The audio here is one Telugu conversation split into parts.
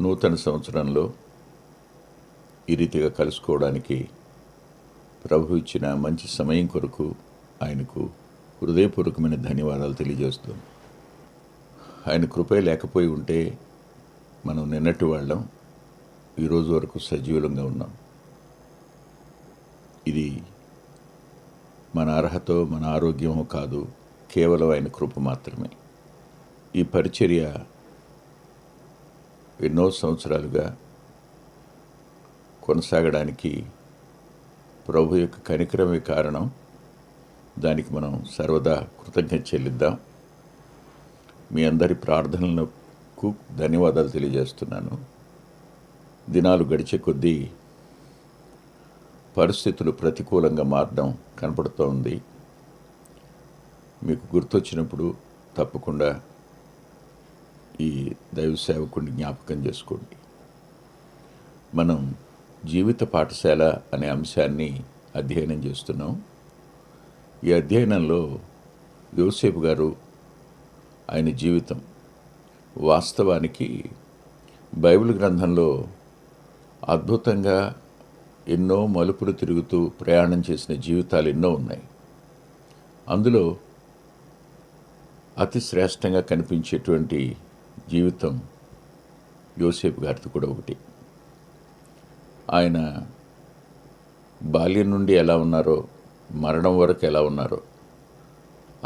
నూతన సంవత్సరంలో ఈ రీతిగా కలుసుకోవడానికి ప్రభు ఇచ్చిన మంచి సమయం కొరకు ఆయనకు హృదయపూర్వకమైన ధన్యవాదాలు తెలియజేస్తాను. ఆయన కృపే లేకపోయి ఉంటే మనం నిన్నటి వాళ్ళం ఈరోజు వరకు సజీవులంగా ఉన్నాం. ఇది మన అర్హత, మన ఆరోగ్యమో కాదు, కేవలం ఆయన కృప మాత్రమే. ఈ పరిచర్య ఎన్నో సంవత్సరాలుగా కొనసాగడానికి ప్రభు యొక్క కనికరమే కారణం. దానికి మనం సర్వదా కృతజ్ఞత చెల్లిద్దాం. మీ అందరి ప్రార్థనలకు ధన్యవాదాలు తెలియజేస్తున్నాను. దినాలు గడిచే కొద్దీ పరిస్థితులు ప్రతికూలంగా మారడం కనపడుతూ ఉంది. మీకు గుర్తొచ్చినప్పుడు తప్పకుండా ఈ దైవ సేవకుడిని జ్ఞాపకం చేసుకోండి. మనం జీవిత పాఠశాల అనే అంశాన్ని అధ్యయనం చేస్తున్నాం. ఈ అధ్యయనంలో యోసేపు గారు ఆయన జీవితం వాస్తవానికి బైబిల్ గ్రంథంలో అద్భుతంగా ఎన్నో మలుపులు తిరుగుతూ ప్రయాణం చేసిన జీవితాలు ఎన్నో ఉన్నాయి. అందులో అతి శ్రేష్టంగా కనిపించేటువంటి జీవితం యోసేపు గారిది కూడా ఒకటి. ఆయన బాల్యం నుండి ఎలా ఉన్నారో, మరణం వరకు ఎలా ఉన్నారో,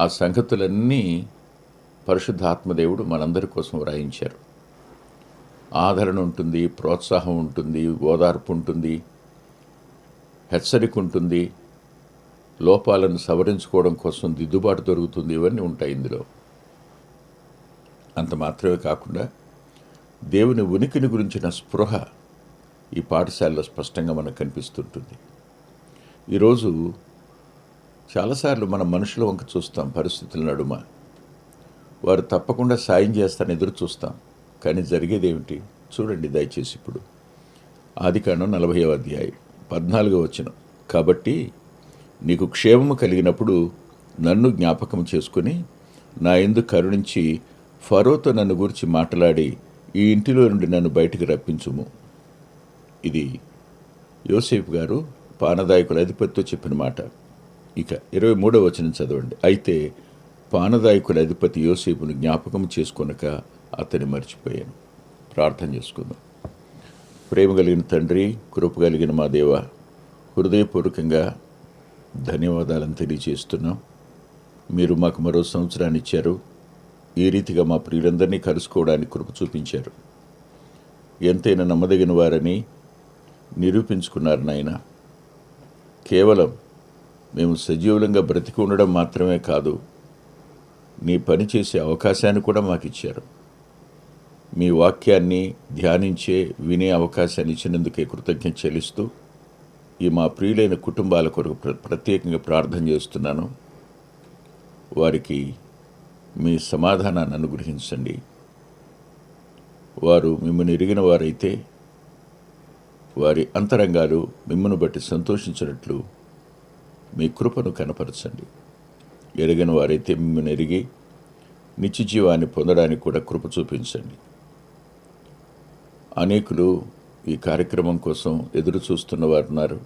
ఆ సంగతులన్నీ పరిశుద్ధాత్మదేవుడు మనందరి కోసం వ్రాయించారు. ఆదరణ ఉంటుంది, ప్రోత్సాహం ఉంటుంది, ఓదార్పు ఉంటుంది, హెచ్చరిక ఉంటుంది, లోపాలను సవరించుకోవడం కోసం దిద్దుబాటు దొరుకుతుంది. ఇవన్నీ ఉంటాయి ఇందులో. అంత మాత్రమే కాకుండా దేవుని ఉనికిని గురించిన స్పృహ ఈ పాఠశాలలో స్పష్టంగా మనకు కనిపిస్తుంటుంది. ఈరోజు చాలాసార్లు మన మనుషుల వంక చూస్తాం. పరిస్థితుల నడుమ వారు తప్పకుండా సాయం చేస్తారని ఎదురు చూస్తాం. కానీ జరిగేది ఏమిటి చూడండి దయచేసి. ఇప్పుడు ఆదికాండం 40వ అధ్యాయం 14వ వచనం. కాబట్టి నీకు క్షేమము కలిగినప్పుడు నన్ను జ్ఞాపకం చేసుకుని నా యందు కరుణించి ఫరోతో నన్ను గురించి మాట్లాడి ఈ ఇంటిలో నుండి నన్ను బయటికి రప్పించుము. ఇది యోసేపు గారు పానదాయకుల అధిపతితో చెప్పిన మాట. ఇక 23వ వచనం చదవండి. అయితే పానదాయకుల అధిపతి యోసేపును జ్ఞాపకం చేసుకొనక అతన్ని మర్చిపోయాను. ప్రార్థన చేసుకుందాం. ప్రేమ కలిగిన తండ్రి, కృప కలిగిన మా దేవ, హృదయపూర్వకంగా ధన్యవాదాలను తెలియజేస్తున్నాం. మీరు మాకు మరో సంవత్సరాన్ని ఇచ్చారు. ఈ రీతిగా మా ప్రియులందరినీ కలుసుకోవడానికి కృప చూపించారు. ఎంతైనా నమ్మదగిన వారని నిరూపించుకున్నారు నాయన. కేవలం మేము సజీవులంగా బ్రతికి ఉండడం మాత్రమే కాదు, నీ పని చేసే అవకాశాన్ని కూడా మాకు ఇచ్చారు. మీ వాక్యాన్ని ధ్యానించే, వినే అవకాశాన్ని ఇచ్చినందుకే కృతజ్ఞత చెల్లిస్తూ ఈ మా ప్రియులైన కుటుంబాల కొరకు ప్రత్యేకంగా ప్రార్థన చేస్తున్నాను. వారికి మీ సమాధానాన్ని అనుగ్రహించండి. వారు మిమ్మల్ని ఎరిగిన వారైతే వారి అంతరంగాలు మిమ్మల్ని బట్టి సంతోషించినట్లు మీ కృపను కనపరచండి. ఎరిగిన వారైతే మిమ్మల్ని ఎరిగి నిత్య జీవాన్ని పొందడానికి కూడా కృప చూపించండి. అనేకులు ఈ కార్యక్రమం కోసం ఎదురు చూస్తున్న వారు ఉన్నారు.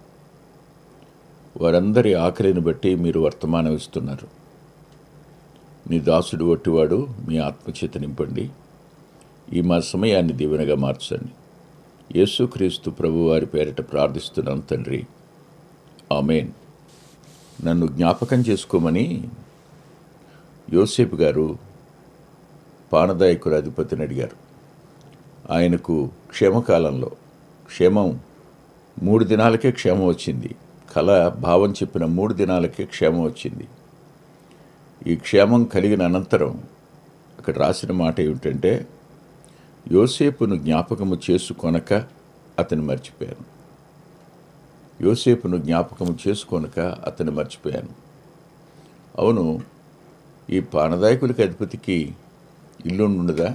వారందరి ఆకలిని బట్టి మీరు వర్తమానం ఇస్తున్నారు. నీ దాసుడు ఒట్టివాడు మీ ఆత్మచేత నింపండి. ఈ మా సమయాన్ని దీవెనగా మార్చండి. యేసుక్రీస్తు ప్రభు వారి పేరిట ప్రార్థిస్తున్నాం తండ్రి, ఆమేన్. నన్ను జ్ఞాపకం చేసుకోమని యోసేపు గారు పానదాయకుల అధిపతిని అడిగారు. ఆయనకు క్షేమకాలంలో క్షేమం 3 దినాలకే క్షేమం వచ్చింది. కళ భావం చెప్పిన 3 దినాలకే క్షేమం వచ్చింది. ఈ క్షేమం కలిగిన అనంతరం అక్కడ రాసిన మాట ఏమిటంటే, యోసేపును జ్ఞాపకము చేసుకొనక అతను మర్చిపోయాను. యోసేపును జ్ఞాపకము చేసుకొనక అతను మర్చిపోయాను. అవును, ఈ పానదాయకులకి అధిపతికి ఇల్లు ఉండదా?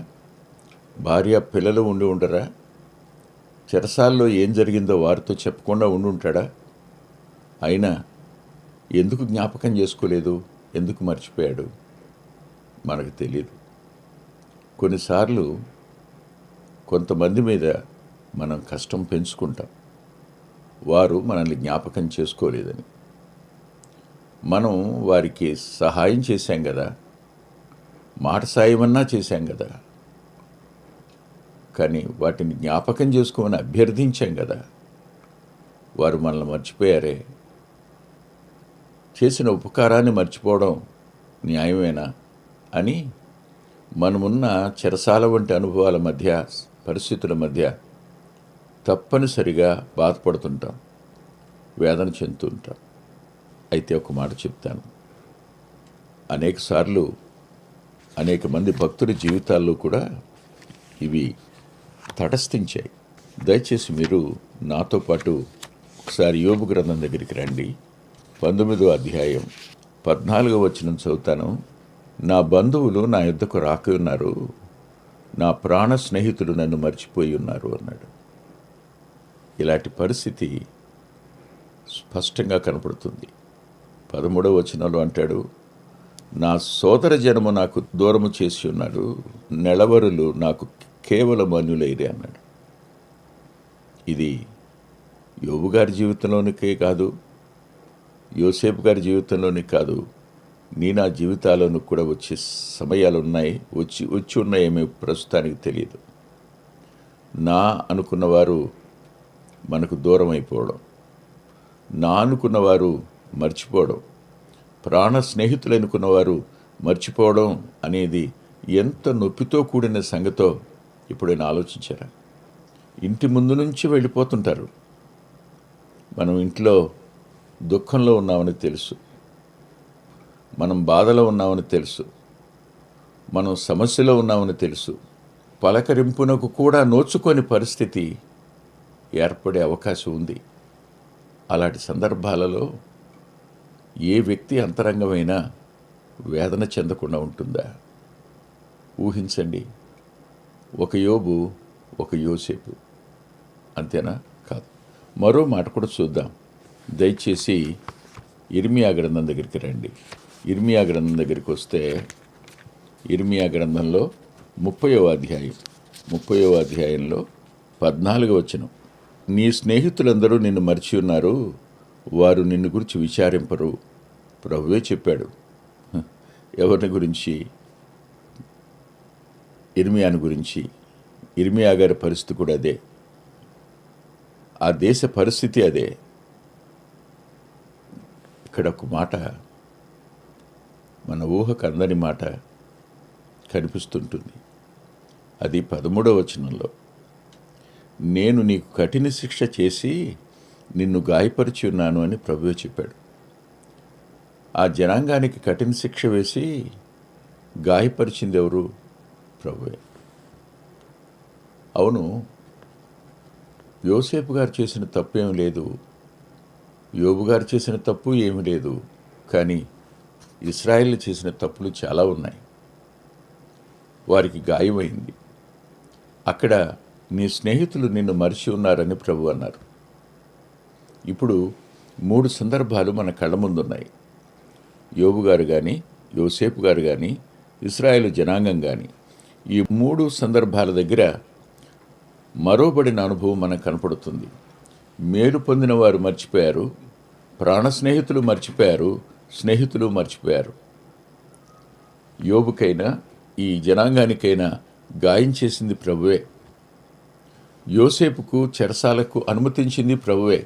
భార్య పిల్లలు ఉండి ఉండరా? చెరసాల్లో ఏం జరిగిందో వారితో చెప్పకుండా ఉండి ఉంటాడా? అయినా ఎందుకు జ్ఞాపకం చేసుకోలేదు? ఎందుకు మర్చిపోయాడు? మనకు తెలియదు. కొన్నిసార్లు కొంతమంది మీద మనం కష్టం పెంచుకుంటాం, వారు మనల్ని జ్ఞాపకం చేసుకోలేదని. మనం వారికి సహాయం చేశాం కదా, మాట సాయమన్నా చేశాం కదా, కానీ వాటిని జ్ఞాపకం చేసుకోమని అభ్యర్థించాం కదా, వారు మనల్ని మర్చిపోయారే. చేసిన ఉపకారాన్ని మర్చిపోవడం న్యాయమేనా అని మనమున్న చెరసాల వంటి అనుభవాల మధ్య, పరిస్థితుల మధ్య తప్పనిసరిగా బాధపడుతుంటాం, వేదన చెందుతుంటాం. అయితే ఒక మాట చెప్తాను, అనేకసార్లు అనేక మంది భక్తుల జీవితాల్లో కూడా ఇవి తటస్థించాయి. దయచేసి మీరు నాతో పాటు ఒకసారి యోబు గ్రంథం దగ్గరికి రండి. 19వ అధ్యాయం 14వ వచనం చదువుతాను. నా బంధువులు నా యుద్ధకు రాక ఉన్నారు, నా ప్రాణ స్నేహితులు నన్ను మర్చిపోయి ఉన్నారు అన్నాడు. ఇలాంటి పరిస్థితి స్పష్టంగా కనపడుతుంది. 13వ వచనంలో అంటాడు, నా సోదర జనము నాకు దూరము చేసి ఉన్నాడు, నెలవరులు నాకు కేవలం అన్యులైరే అన్నాడు. ఇది యోబు గారి జీవితంలోనికే కాదు, యోసేపు గారి జీవితంలోని కాదు, నా జీవితాలను కూడా వచ్చే సమయాలు ఉన్నాయి, వచ్చి ఉన్నాయేమో ప్రస్తుతానికి తెలియదు. నా అనుకున్నవారు మనకు దూరం అయిపోవడం, నా అనుకున్నవారు మర్చిపోవడం, ప్రాణ స్నేహితులు అనుకున్నవారు మర్చిపోవడం అనేది ఎంత నొప్పితో కూడిన సంగతో ఎప్పుడైనా ఆలోచించారా? ఇంటి ముందు నుంచి వెళ్ళిపోతుంటారు. మనం ఇంట్లో దుఃఖంలో ఉన్నామని తెలుసు, మనం బాధలో ఉన్నామని తెలుసు, మనం సమస్యలో ఉన్నామని తెలుసు, పలకరింపునకు కూడా నోచుకొని పరిస్థితి ఏర్పడే అవకాశం ఉంది. అలాంటి సందర్భాలలో ఏ వ్యక్తి అంతరంగమైనా వేదన చెందకుండా ఉంటుందా? ఊహించండి. ఒక యోబు, ఒక యోసేపు, అంతేనా? కాదు. మరో మాట కూడా చూద్దాం. దయచేసి ఇర్మియా గ్రంథం దగ్గరికి రండి. ఇర్మియా గ్రంథం దగ్గరికి వస్తే ఇర్మియా గ్రంథంలో 30వ అధ్యాయంలో 14వ వచనం, నీ స్నేహితులందరూ నిన్ను మరిచి ఉన్నారు, వారు నిన్ను గురించి విచారింపరు. ప్రభువే చెప్పాడు. ఎవరిని గురించి? ఇర్మియాను గురించి. ఇర్మియా గారి పరిస్థితి కూడా అదే, ఆ దేశ పరిస్థితి అదే. ఇక్కడ ఒక మాట, మన ఊహకు అందని మాట కనిపిస్తుంటుంది. అది 13వ వచనంలో, నేను నీకు కఠిన శిక్ష చేసి నిన్ను గాయపరిచి ఉన్నాను అని ప్రభువే చెప్పాడు. ఆ జనాంగానికి కఠిన శిక్ష వేసి గాయపరిచింది ఎవరు? ప్రభువే. అవును, యోసేపు గారు చేసిన తప్పు ఏమి లేదు, యోబు గారు చేసిన తప్పు ఏమీ లేదు, కానీ ఇశ్రాయేలు చేసిన తప్పులు చాలా ఉన్నాయి. వారికి గాయమైంది. అక్కడ నీ స్నేహితులు నిన్ను మరిచి ఉన్నారని ప్రభు అన్నారు. ఇప్పుడు 3 సందర్భాలు మన కళ్ళ ముందున్నాయి. యోబు గారు కానీ, యోసేపు గారు కానీ, ఇశ్రాయేలు జనాంగం కానీ, ఈ 3 సందర్భాల దగ్గర మరోబడిన అనుభవం మనకు కనపడుతుంది. మేలు పొందిన వారు మర్చిపోయారు, ప్రాణ స్నేహితులు మర్చిపోయారు, స్నేహితులు మర్చిపోయారు. యోబుకైనా ఈ జనాంగానికైనా గాయం చేసింది ప్రభువే. యోసేపుకు చెరసాలకు అనుమతించింది ప్రభువే.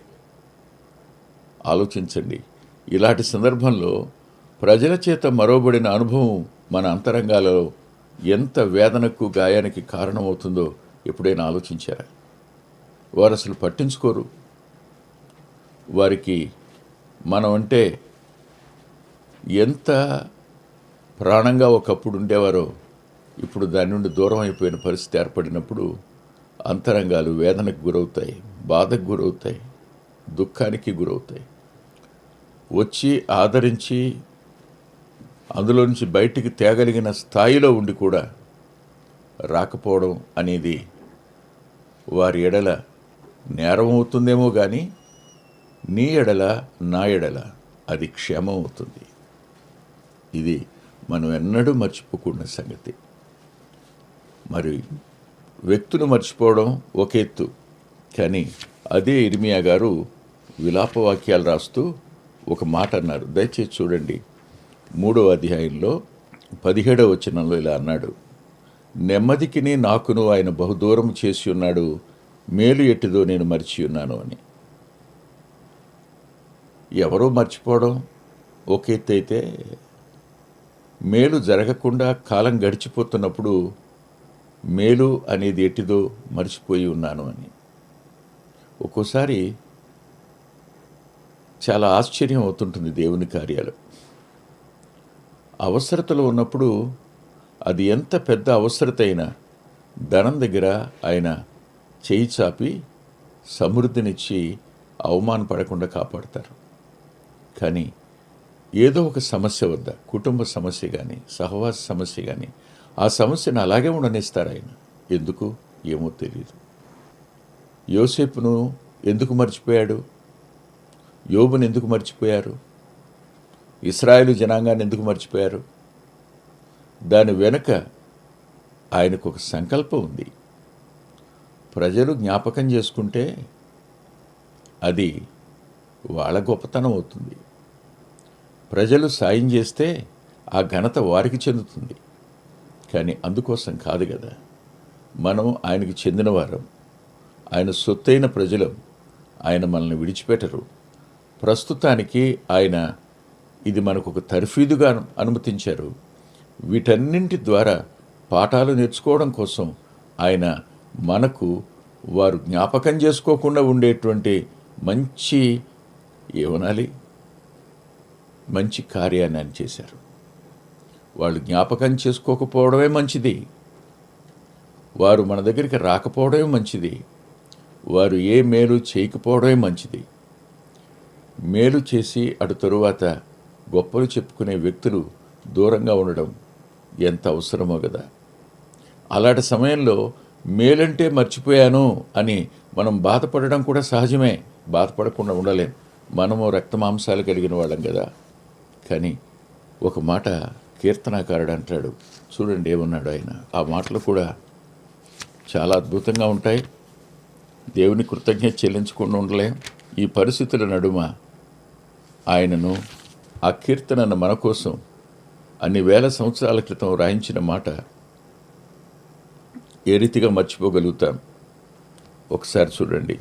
ఆలోచించండి. ఇలాంటి సందర్భంలో ప్రజల చేత మరోబడిన అనుభవం మన అంతరంగాలలో ఎంత వేదనకు, గాయానికి కారణమవుతుందో ఎప్పుడైనా ఆలోచించారా? వారు అసలు పట్టించుకోరు. వారికి మనం అంటే ఎంత ప్రాణంగా ఒకప్పుడు ఉండేవారో ఇప్పుడు దాని నుండి దూరం అయిపోయిన పరిస్థితి ఏర్పడినప్పుడు అంతరంగాలు వేదనకు గురవుతాయి, బాధకు గురవుతాయి, దుఃఖానికి గురవుతాయి. వచ్చి ఆదరించి అందులో నుంచి బయటికి తేగలిగిన స్థాయిలో ఉండి కూడా రాకపోవడం అనేది వారి ఎడల నేరం అవుతుందేమో కానీ నీ ఎడల, నా ఎడల అది క్షేమం అవుతుంది. ఇది మనం ఎన్నడూ మర్చిపోకుండా సంగతి. మరి వ్యక్తులు మర్చిపోవడం ఒక ఎత్తు, కానీ అదే ఇర్మియా గారు విలాప వాక్యాలు రాస్తూ ఒక మాట అన్నారు. దయచేసి చూడండి, 3వ అధ్యాయంలో 17వ వచనంలో ఇలా అన్నాడు, నెమ్మదికిని నాకును ఆయన బహుదూరం చేసి ఉన్నాడు, మేలు ఎట్టిదో నేను మరిచి ఉన్నాను అని. ఎవరో మర్చిపోవడం ఒక ఎత్తు అయితే, మేలు జరగకుండా కాలం గడిచిపోతున్నప్పుడు మేలు అనేది ఎట్టిదో మర్చిపోయి ఉన్నాను అని. ఒక్కోసారి చాలా ఆశ్చర్యం అవుతుంటుంది దేవుని కార్యాలు. అవసరతలో ఉన్నప్పుడు అది ఎంత పెద్ద అవసరత అయినా ధనం దగ్గర ఆయన చేయి చాపి సమృద్ధినిచ్చి అవమానపడకుండా కాపాడతారు. కానీ ఏదో ఒక సమస్య వద్ద, కుటుంబ సమస్య కానీ సహవాస సమస్య కానీ, ఆ సమస్యను అలాగే ఉండనిస్తారు ఆయన. ఎందుకు ఏమో తెలియదు. యోసేపును ఎందుకు మర్చిపోయాడు? యోబును ఎందుకు మర్చిపోయారు? ఇశ్రాయేలు జనాంగాన్ని ఎందుకు మర్చిపోయారు? దాని వెనుక ఆయనకు ఒక సంకల్పం ఉంది. ప్రజలు జ్ఞాపకం చేసుకుంటే అది వాళ్ళ గొప్పతనం అవుతుంది. ప్రజలు సాయం చేస్తే ఆ ఘనత వారికి చెందుతుంది. కానీ అందుకోసం కాదు కదా. మనం ఆయనకి చెందినవారం, ఆయన సొత్తైన ప్రజలం. ఆయన మనల్ని విడిచిపెట్టరు. ప్రస్తుతానికి ఆయన ఇది మనకు ఒక తర్ఫీదుగా అనుమతించారు. వీటన్నింటి ద్వారా పాఠాలు నేర్చుకోవడం కోసం ఆయన మనకు వారు జ్ఞాపకం చేసుకోకుండా ఉండేటువంటి మంచి ఏమనాలి మంచి కార్యాన్ని ఆయన చేశారు. వాళ్ళు జ్ఞాపకం చేసుకోకపోవడమే మంచిది. వారు మన దగ్గరికి రాకపోవడమే మంచిది. వారు ఏ మేలు చేయకపోవడమే మంచిది. మేలు చేసి అటు తరువాత గొప్పలు చెప్పుకునే వ్యక్తులు దూరంగా ఉండడం ఎంత అవసరమో కదా. అలాంటి సమయంలో మేలంటే మర్చిపోయాను అని మనం బాధపడడం కూడా సహజమే. బాధపడకుండా ఉండలేం. మనము రక్తమాంసాలు కలిగిన వాళ్ళం కదా. కానీ ఒక మాట కీర్తనాకారుడు అంటాడు. చూడండి ఏమన్నాడు ఆయన. ఆ మాటలు కూడా చాలా అద్భుతంగా ఉంటాయి. దేవుని కృతజ్ఞత చెల్లించకుండా ఉండలేం. ఈ పరిస్థితుల నడుమ ఆయనను, ఆ కీర్తనను మన కోసం అన్ని వేల సంవత్సరాల క్రితం రాయించిన మాట ఏ రీతిగా మర్చిపోగలుగుతాం? ఒకసారి చూడండి.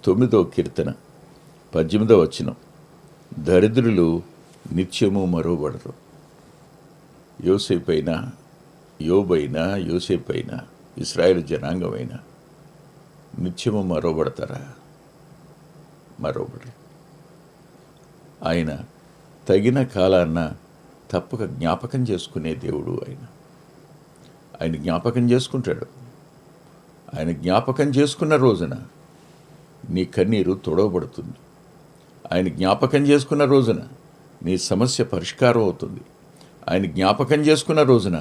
9వ కీర్తన 18వ వచనం, దరిద్రులు నిత్యము మరువబడరు. యోసేపైనా, యోబైనా, యోసేపైనా, ఇశ్రాయేలు జనాంగమైనా నిత్యము మరువబడతారా? మరువబడరు. ఆయన తగిన కాలాన్న తప్పక జ్ఞాపకం చేసుకునే దేవుడు ఆయన. ఆయన జ్ఞాపకం చేసుకుంటాడు. ఆయన జ్ఞాపకం చేసుకున్న రోజున నీ కన్నీరు తొడవబడుతుంది. ఆయన జ్ఞాపకం చేసుకున్న రోజున నీ సమస్య పరిష్కారం అవుతుంది. ఆయన జ్ఞాపకం చేసుకున్న రోజున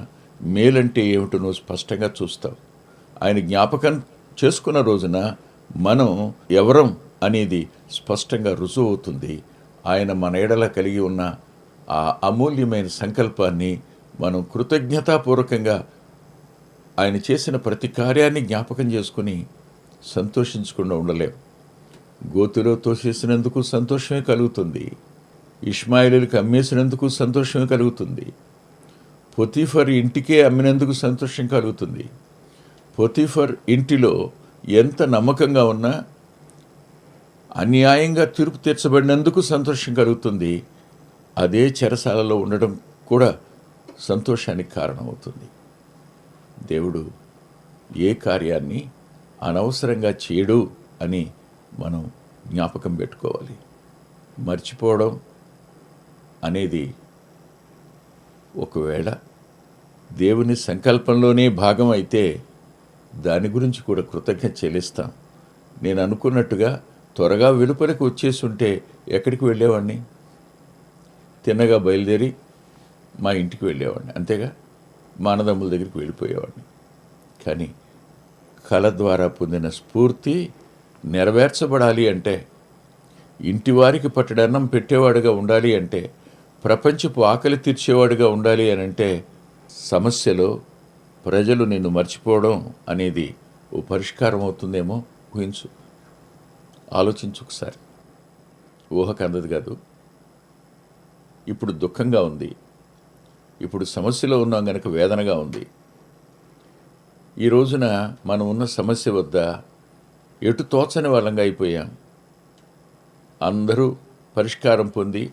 మేలంటే ఏమిటో నువ్వు స్పష్టంగా చూస్తావు. ఆయన జ్ఞాపకం చేసుకున్న రోజున మనం ఎవరం అనేది స్పష్టంగా రుజువు అవుతుంది. ఆయన మన ఎడల కలిగి ఉన్న ఆ అమూల్యమైన సంకల్పాన్ని మనం కృతజ్ఞతాపూర్వకంగా ఆయన చేసిన ప్రతి కార్యాన్ని జ్ఞాపకం చేసుకుని సంతోషించకుండా ఉండలేం. గోతులో తోసేసినందుకు సంతోషమే కలుగుతుంది. ఇష్మాయేలుకి అమ్మేసినందుకు సంతోషమే కలుగుతుంది. పొతీఫర్ ఇంటికే అమ్మినందుకు సంతోషం కలుగుతుంది. పొతీఫర్ ఇంటిలో ఎంత నమ్మకంగా ఉన్నా అన్యాయంగా తీర్పు తీర్చబడినందుకు సంతోషం కలుగుతుంది. అదే చెరసాలలో ఉండడం కూడా సంతోషానికి కారణమవుతుంది. దేవుడు ఏ కార్యాన్ని అనవసరంగా చేయడు అని మనం జ్ఞాపకం పెట్టుకోవాలి. మర్చిపోవడం అనేది ఒకవేళ దేవుని సంకల్పంలోనే భాగం అయితే దాని గురించి కూడా కృతజ్ఞత చెల్లిస్తాం. నేను అనుకున్నట్టుగా త్వరగా వెలుపలికి వచ్చేసి ఉంటే ఎక్కడికి వెళ్ళేవాడిని? తిన్నగా బయలుదేరి మా ఇంటికి వెళ్ళేవాడిని, అంతేగా. మా అన్నదమ్ముల దగ్గరికి వెళ్ళిపోయేవాడిని. కానీ కళ ద్వారా పొందిన స్ఫూర్తి నెరవేర్చబడాలి అంటే, ఇంటి వారికి పట్టడన్నం పెట్టేవాడుగా ఉండాలి అంటే, ప్రపంచపు ఆకలి తీర్చేవాడుగా ఉండాలి అని అంటే, సమస్యలో ప్రజలు నిన్ను మర్చిపోవడం అనేది ఓ పరిష్కారం అవుతుందేమో ఊహించు, ఆలోచించు ఒకసారి. ఊహకు అందదు కాదు. ఇప్పుడు దుఃఖంగా ఉంది, ఇప్పుడు సమస్యలో ఉన్నాం గనక వేదనగా ఉంది. ఈ రోజున మనం ఉన్న సమస్య వద్ద ఎటు తోచని వాళ్ళంగా అయిపోయాం. అందరూ పరిష్కారం పొంది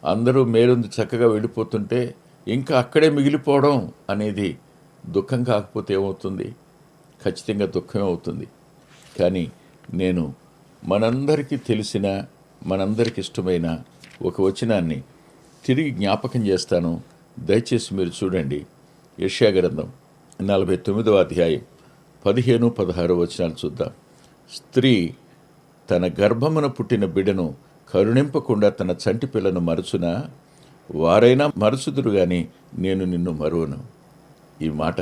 అందరూ మేలుంది చక్కగా వెళ్ళిపోతుంటే ఇంకా అక్కడే మిగిలిపోవడం అనేది దుఃఖం కాకపోతే ఏమవుతుంది? ఖచ్చితంగా దుఃఖమే అవుతుంది. కానీ నేను మనందరికీ తెలిసిన, మనందరికి ఇష్టమైన ఒక వచనాన్ని తిరిగి జ్ఞాపకం చేస్తాను. దయచేసి మీరు చూడండి. యెషయా గ్రంథం 49వ అధ్యాయం 15-16 వచనాలు చూద్దాం. స్త్రీ తన గర్భమున పుట్టిన బిడ్డను కరుణింపకుండా తన చంటి పిల్లను మరచునా? వారైనా మరచుదురు గాని నేను నిన్ను మరువను. ఈ మాట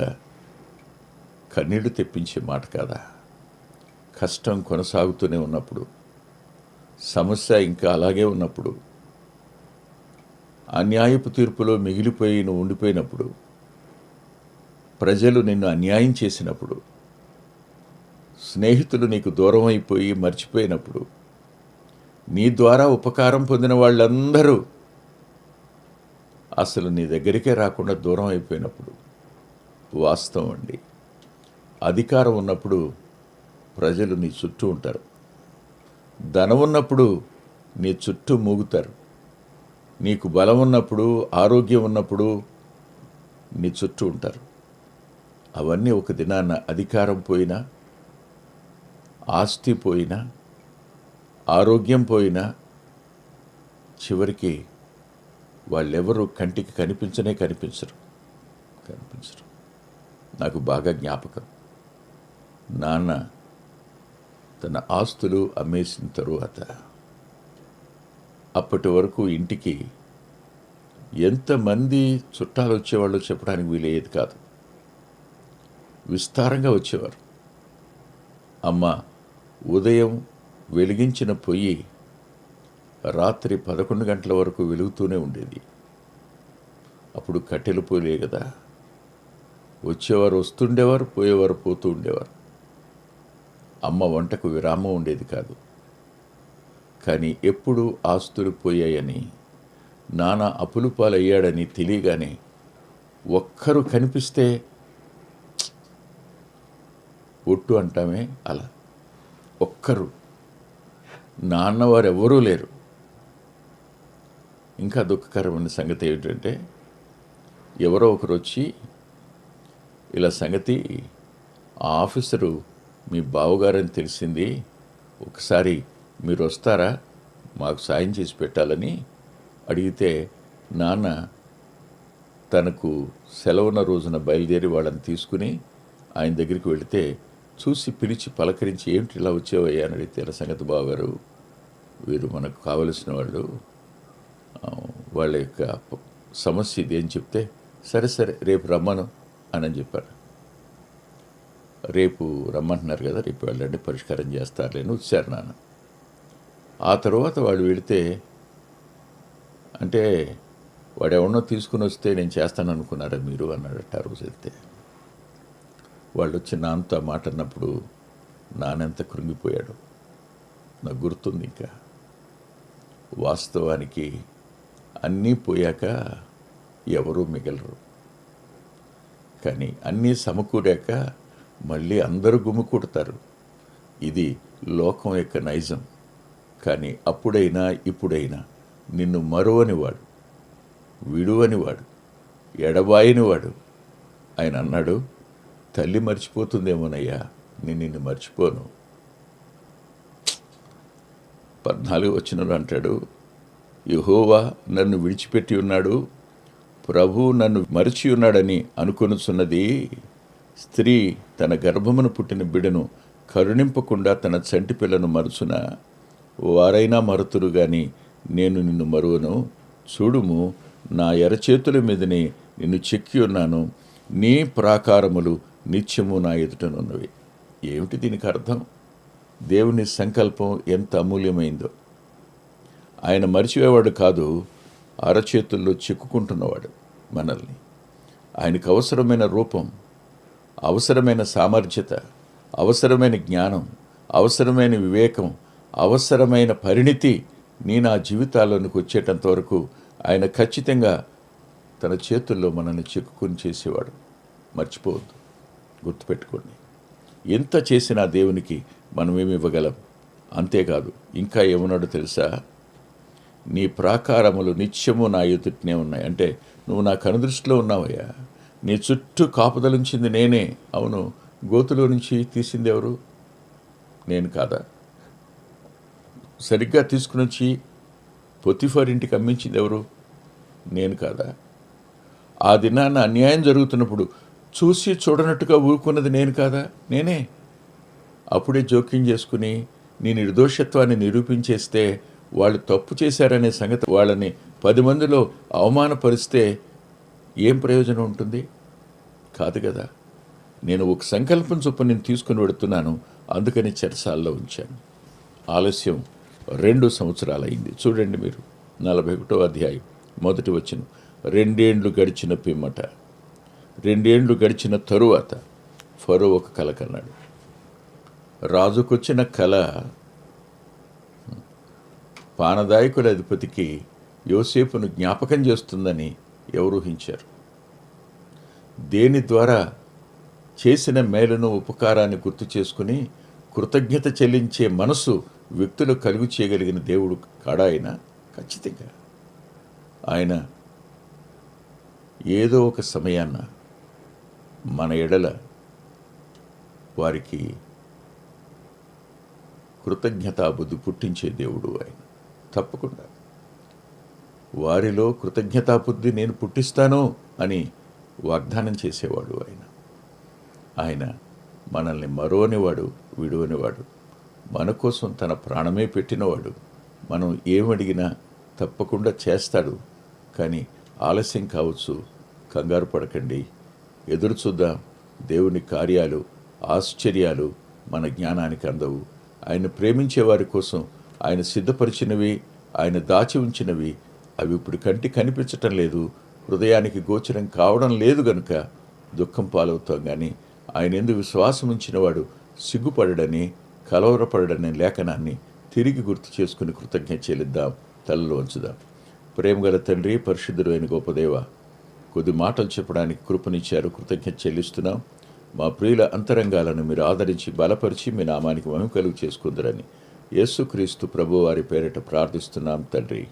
కన్నీళ్లు తెప్పించే మాట కాదా? కష్టం కొనసాగుతూనే ఉన్నప్పుడు, సమస్య ఇంకా అలాగే ఉన్నప్పుడు, అన్యాయపు తీర్పులో మిగిలిపోయి నువ్వు ఉండిపోయినప్పుడు, ప్రజలు నిన్ను అన్యాయం చేసినప్పుడు, స్నేహితులు నీకు దూరం అయిపోయి మర్చిపోయినప్పుడు, నీ ద్వారా ఉపకారం పొందిన వాళ్ళందరూ అసలు నీ దగ్గరికే రాకుండా దూరం అయిపోయినప్పుడు, వాస్తవం అండి, అధికారం ఉన్నప్పుడు ప్రజలు నీ చుట్టూ ఉంటారు. ధనం ఉన్నప్పుడు నీ చుట్టూ మూగుతారు. నీకు బలం ఉన్నప్పుడు, ఆరోగ్యం ఉన్నప్పుడు నీ చుట్టూ ఉంటారు. అవన్నీ ఒక దినాన అధికారం పోయినా, ఆస్తి పోయినా, ఆరోగ్యం పోయినా చివరికి వాళ్ళెవరూ కంటికి కనిపించరు. నాకు బాగా జ్ఞాపకం. నాన్న తన ఆస్తులు అమ్మేసిన తరువాత అప్పటి వరకు ఇంటికి ఎంతమంది చుట్టాలు వచ్చేవాళ్ళు చెప్పడానికి వీలయ్యేది కాదు. విస్తారంగా వచ్చేవారు. అమ్మ ఉదయం వెలిగించిన పొయ్యి రాత్రి 11 గంటల వరకు వెలుగుతూనే ఉండేది. అప్పుడు కట్టెలు పోలే కదా. వచ్చేవారు వస్తుండేవారు, పోయేవారు పోతూ ఉండేవారు. అమ్మ వంటకు విరామం ఉండేది కాదు. కానీ ఎప్పుడు ఆస్తులు పోయాయని, నాన్న అప్పులు పాలయ్యాడని తెలియగానే ఒక్కరు కనిపిస్తే ఒట్టు అంటామే, అలా ఒక్కరు, నాన్నవారు ఎవరూ లేరు. ఇంకా దుఃఖకరమైన సంగతి ఏమిటంటే, ఎవరో ఒకరు వచ్చి ఇలా సంగతి ఆ ఆఫీసరు మీ బావగారని తెలిసింది, ఒకసారి మీరు వస్తారా, మాకు సాయం చేసి పెట్టాలని అడిగితే, నాన్న తనకు సెలవున్న రోజున బయలుదేరి వాళ్ళని తీసుకుని ఆయన దగ్గరికి వెళితే చూసి పిలిచి పలకరించి, ఏమిటి ఇలా వచ్చేవయ్యా అని అడిగితే, ఇలా సంగతి బావగారు, వీరు మనకు కావలసిన వాళ్ళు, వాళ్ళ యొక్క సమస్య ఇది అని చెప్తే, సరే రేపు రమ్మను అని చెప్పారు. రేపు రమ్మంటున్నారు కదా, రేపు వెళ్ళండి, పరిష్కారం చేస్తారులేని వచ్చారు నాన్న. ఆ తర్వాత వాళ్ళు వెళితే, అంటే వాడు ఎవరినో తీసుకుని వస్తే నేను చేస్తాను అనుకున్నారా మీరు అన్నాడట. ఆ రోజు వెళ్తే వాళ్ళు వచ్చి నాన్నతో మాట అన్నప్పుడు నాన్నెంత కృంగిపోయాడు నాకు గుర్తుంది. ఇంకా వాస్తవానికి అన్నీ పోయాక ఎవరూ మిగలరు. కానీ అన్నీ సమకూరాక మళ్ళీ అందరూ గుమికూడతారు. ఇది లోకం యొక్క నైజం. కానీ అప్పుడైనా ఇప్పుడైనా నిన్ను మరువనివాడు, విడువనివాడు, ఎడబాయనివాడు. ఆయన అన్నాడు, తల్లి మర్చిపోతుందేమోనయ్యా, నేను నిన్ను మర్చిపోను. 14వ వచనంలో అంటాడు, యెహోవా నన్ను విడిచిపెట్టి ఉన్నాడు, ప్రభు నన్ను మరచి ఉన్నాడని అనుకొనుచున్నది. స్త్రీ తన గర్భమున పుట్టిన బిడ్డను కరుణింపకుండా తన చంటి పిల్లను మరచున? వారైనా మరుతురు గాని నేను నిన్ను మరువను. చూడుము, నా ఎరచేతుల మీదనే నిన్ను చెక్కి ఉన్నాను, నీ ప్రాకారములు నిత్యము నా ఎదుటనున్నవి. ఏమిటి దీనికి అర్థం? దేవుని సంకల్పం ఎంత అమూల్యమైందో. ఆయన మరిచిపోయేవాడు కాదు, అరచేతుల్లో చిక్కుకుంటున్నవాడు మనల్ని. ఆయనకు అవసరమైన రూపం అవసరమైన సామర్థ్యత, అవసరమైన జ్ఞానం, అవసరమైన వివేకం, అవసరమైన పరిణితి నా జీవితాల్లోనికి వచ్చేటంత వరకు ఆయన ఖచ్చితంగా తన చేతుల్లో మనల్ని చిక్కుకుని చేసేవాడు. మర్చిపోవద్దు, గుర్తుపెట్టుకోండి. ఎంత చేసినా దేవునికి మనమేమి ఇవ్వగలం. అంతేకాదు, ఇంకా ఏమన్నాడో తెలుసా? నీ ప్రాకారములు నిత్యము నా ఎదుటినే ఉన్నాయి. అంటే నువ్వు నా కనుదృష్టిలో ఉన్నావయ్యా. నీ చుట్టూ కాపుదలుంచింది నేనే. అవును, గోతులో నుంచి తీసింది ఎవరు? నేను కాదా? సరిగ్గా తీసుకుని వచ్చి పొతిఫర్ ఇంటికి అమ్మించింది ఎవరు? నేను కాదా? ఆ దినాన్న అన్యాయం జరుగుతున్నప్పుడు చూసి చూడనట్టుగా ఊరుకున్నది నేను కాదా? నేనే. అప్పుడే జోక్యం చేసుకుని నీ నిర్దోషత్వాన్ని నిరూపించేస్తే వాళ్ళు తప్పు చేశారనే సంగతి వాళ్ళని 10 మందిలో అవమానపరిస్తే ఏం ప్రయోజనం ఉంటుంది? కాదు కదా. నేను ఒక సంకల్పం చొప్పున నేను తీసుకుని వెడుతున్నాను, అందుకని చెరసాల్లో ఉంచాను. ఆలస్యం 2 సంవత్సరాలు అయింది. చూడండి మీరు 41వ అధ్యాయం 1వ వచనం. 2 ఏండ్లు గడిచిన పిమ్మట, 2 ఏండ్లు గడిచిన తరువాత ఫరో ఒక కల కన్నాడు. రాజుకొచ్చిన కల పానదాయకుల అధిపతికి యోసేపును జ్ఞాపకం చేస్తుందని ఎవరు ఊహించారు? దేని ద్వారా చేసిన మేలును, ఉపకారాన్ని గుర్తు చేసుకుని కృతజ్ఞత చెల్లించే మనసు వ్యక్తులు కలుగు చేయగలిగిన దేవుడు కాడా ఆయన? ఖచ్చితంగా. ఆయన ఏదో ఒక సమయాన్న మన ఎడల వారికి కృతజ్ఞతాబుద్ధి పుట్టించే దేవుడు ఆయన. తప్పకుండా వారిలో కృతజ్ఞతాబుద్ధి నేను పుట్టిస్తాను అని వాగ్దానం చేసేవాడు ఆయన. ఆయన మనల్ని మరోనివాడు, విడువనివాడు. మన కోసం తన ప్రాణమే పెట్టినవాడు. మనం ఏమడిగినా తప్పకుండా చేస్తాడు. కానీ ఆలస్యం కావచ్చు, కంగారు పడకండి, ఎదురు చూద్దాం. దేవుని కార్యాలు, ఆశ్చర్యాలు మన జ్ఞానానికి అందవు. ఆయన ప్రేమించే వారి కోసం ఆయన సిద్ధపరిచినవి, ఆయన దాచి ఉంచినవి అవి ఇప్పుడు కంటికి కనిపించటం లేదు, హృదయానికి గోచరం కావడం లేదు గనుక దుఃఖం పాలవుతాం. కానీ ఆయన యందు విశ్వాసం ఉంచినవాడు సిగ్గుపడడని, కలవరపడడని లేఖనాన్ని తిరిగి గుర్తు చేసుకుని కృతజ్ఞత చెల్లిద్దాం. తలలో ఉంచుదాం. ప్రేమగల తండ్రి, పరిశుద్ధుడు అయిన గొప్పదేవ, కొద్ది మాటలు చెప్పడానికి కృపనిచ్చారు. కృతజ్ఞత చెల్లిస్తున్నాం. మా ప్రియుల అంతరంగాలను మీరు ఆదరించి బలపరిచి మీ నామానికి మహిమ కలుగు చేసుకుందరని యేసుక్రీస్తు ప్రభు వారి పేరిట ప్రార్థిస్తున్నాం తండ్రి.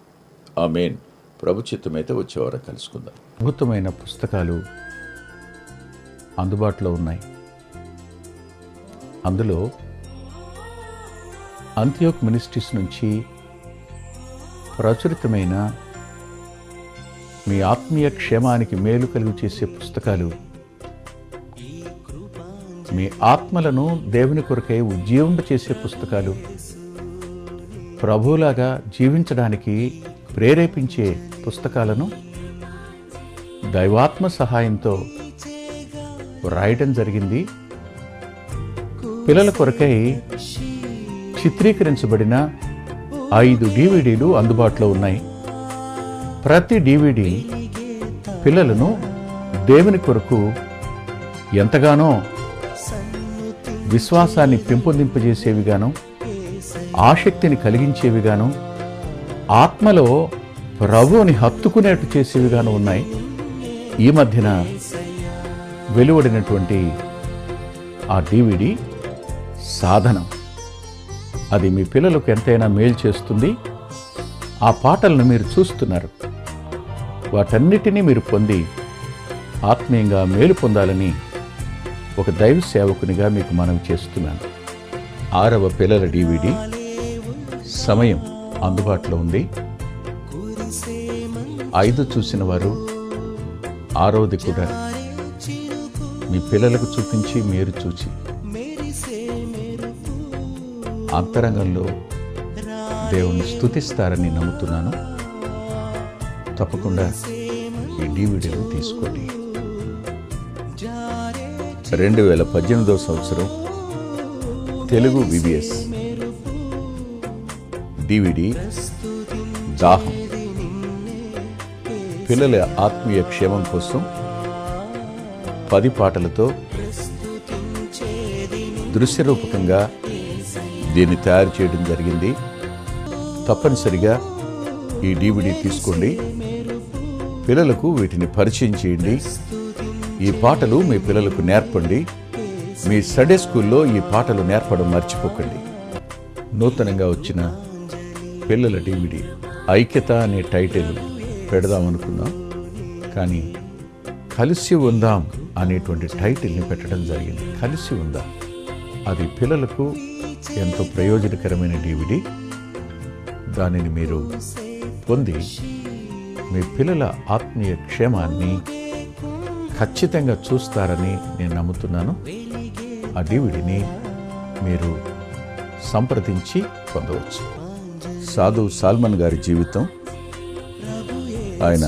ఆమేన్. ప్రభు చిత్తమైతే వచ్చేవారు కలుసుకుందాం. అద్భుతమైన పుస్తకాలు అందుబాటులో ఉన్నాయి. అందులో అంత్యోక్ మినిస్ట్రీస్ నుంచి ప్రచురితమైన మీ ఆత్మీయ క్షేమానికి మేలు కలుగు చేసే పుస్తకాలు, మీ ఆత్మలను దేవుని కొరకై ఉజ్జీవింప చేసే పుస్తకాలు, ప్రభువులాగా జీవించడానికి ప్రేరేపించే పుస్తకాలను దైవాత్మ సహాయంతో వ్రాయడం జరిగింది. పిల్లల కొరకై చిత్రీకరించబడిన 5 DVDలు అందుబాటులో ఉన్నాయి. ప్రతి DVD పిల్లలను దేవుని కొరకు ఎంతగానో విశ్వాసాన్ని పెంపొందింపజేసేవిగాను, ఆసక్తిని కలిగించేవిగాను, ఆత్మలో ప్రభువుని హత్తుకునేట్టు చేసేవిగాను ఉన్నాయి. ఈ మధ్యన వెలువడినటువంటి ఆ DVD సాధనం, అది మీ పిల్లలకు ఎంతైనా మేలు చేస్తుంది. ఆ పాటలను మీరు చూస్తున్నారు. వాటన్నిటినీ మీరు పొంది ఆత్మీయంగా మేలు పొందాలని ఒక దైవ సేవకునిగా మీకు మనవి చేస్తున్నాను. 6వ పిల్లల DVD సమయం అందుబాటులో ఉంది. 5 చూసిన వారు 6వది కూడా మీ పిల్లలకు చూపించి మీరు చూచి అంతరంగంలో దేవుణ్ణి స్తుతిస్తారని నమ్ముతున్నాను. తప్పకుండా ఈ DVDలు తీసుకోండి. 2018వ సంవత్సరం తెలుగు VBS DVD దాహం, పిల్లల ఆత్మీయ క్షేమం కోసం 10 పాటలతో దృశ్యరూపకంగా దీన్ని తయారు చేయడం జరిగింది. తప్పనిసరిగా ఈ DVD తీసుకోండి. పిల్లలకు వీటిని పరిచయం చేయండి. ఈ పాటలు మీ పిల్లలకు నేర్పండి. మీ సండే స్కూల్లో ఈ పాటలు నేర్పడం మర్చిపోకండి. నూతనంగా వచ్చిన పిల్లల DVD ఐక్యత అనే టైటిల్ పెడదామనుకున్నాం, కానీ కలిసి ఉందాం అనేటువంటి టైటిల్ని పెట్టడం జరిగింది. కలిసి ఉందాం, అది పిల్లలకు ఎంతో ప్రయోజనకరమైన DVD. దానిని మీరు పొంది మీ పిల్లల ఆత్మీయ క్షేమాన్ని ఖచ్చితంగా చూస్తారని నేను నమ్ముతున్నాను. ఆ DVDని మీరు సంప్రదించి పొందవచ్చు. సాధు సాల్మన్ గారి జీవితం, ఆయన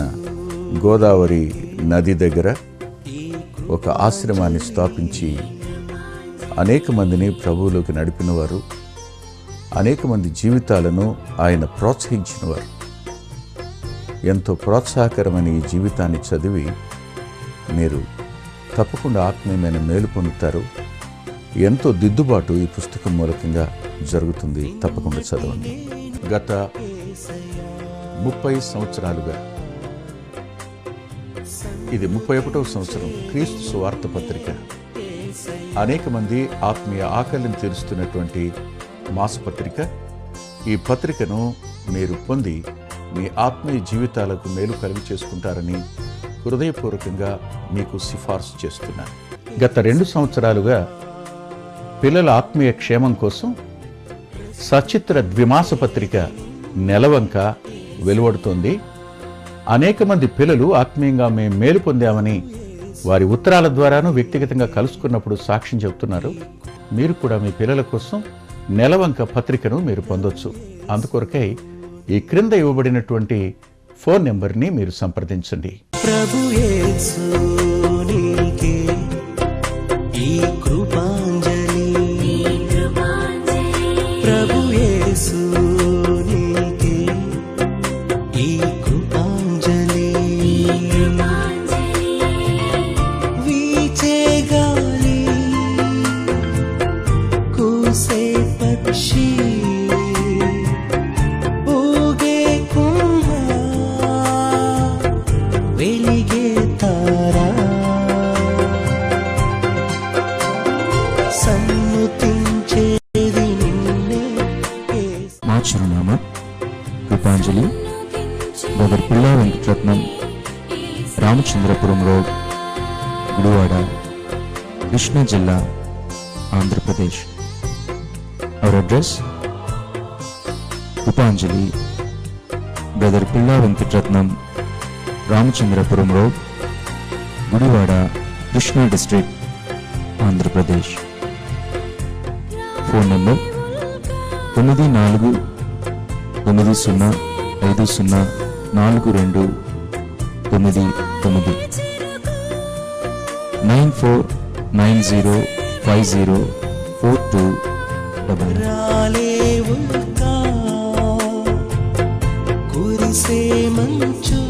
గోదావరి నది దగ్గర ఒక ఆశ్రమాన్ని స్థాపించి అనేక మందిని ప్రభువులోకి నడిపినవారు, అనేక మంది జీవితాలను ఆయన ప్రోత్సహించినవారు. ఎంతో ప్రోత్సాహకరమైన ఈ జీవితాన్ని చదివి మీరు తప్పకుండా ఆత్మీయమైన మేలు పొందుతారు. ఎంతో దిద్దుబాటు ఈ పుస్తకం మూలకంగా జరుగుతుంది. తప్పకుండా చదవండి. గత 30 సంవత్సరాలుగా, ఇది 31వ సంవత్సరం, క్రీస్తు సువార్త పత్రిక అనేక మంది ఆత్మీయ ఆకలిని తీరుస్తున్నటువంటి మాసపత్రిక. ఈ పత్రికను మీరు పొంది మీ ఆత్మీయ జీవితాలకు మేలు కలుగు చేసుకుంటారని హృదయపూర్వకంగా మీకు సిఫార్సు చేస్తున్నాను. గత 2 సంవత్సరాలుగా పిల్లల ఆత్మీయ క్షేమం కోసం సచిత్ర ద్విమాస పత్రిక నెలవంక వెలువడుతోంది. అనేక మంది పిల్లలు ఆత్మీయంగా మేము మేలు పొందామని వారి ఉత్తరాల ద్వారాను వ్యక్తిగతంగా కలుసుకున్నప్పుడు సాక్ష్యం చెబుతున్నారు. మీరు కూడా మీ పిల్లల కోసం నెలవంక పత్రికను మీరు పొందొచ్చు. అందుకొరకై ఈ క్రింద ఇవ్వబడినటువంటి ఫోన్ నెంబర్ని మీరు సంప్రదించండి. ప్రభు యేసు నీకే ఈ కృపాంజలి, ప్రభు యేసు నీకే ఈ కృపాంజలి. వీచే గాలి, కూసే పక్షి, ఊగే కుంభ, వెలిగే తారా, సన్నుతించేది నిన్నే. మా చిరునామా కృపాంజలి, బ్రదర్ పిల్లా వెంకటరత్నం, రామచంద్రపురం రోడ్, గుడివాడ, కృష్ణా జిల్లా, Andhra Pradesh. Our address: Krupanjali, brother పిల్లా Venkataratnam, Ramachandrapuram road, Gudivada, Krishna district, Andhra Pradesh. Phone number 9490504299 9490504299. రాలేవుగా కురిసే మంచు,